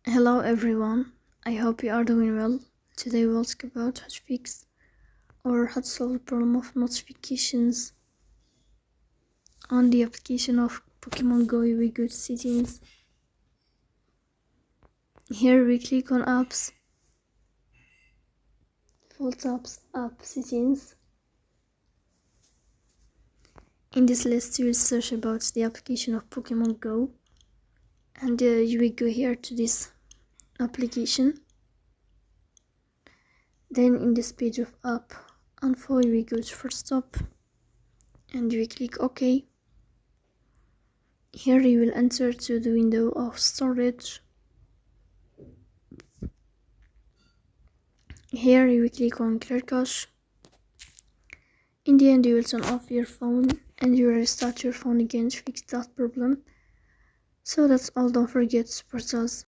Hello everyone, I hope you are doing well. Today we'll talk about how to fix or how to solve the problem of notifications on the application of Pokémon Go. We go to settings. Here we click on apps, default apps, app settings. In this list you will search about the application of Pokémon Go and you will go here to this application. Then in this page of app info we go to first stop and we click OK. Here you will enter to the window of storage. Here you will click on clear cache. In the end you will turn off your phone and you will restart your phone again to fix that problem. So that's all, don't forget to support us.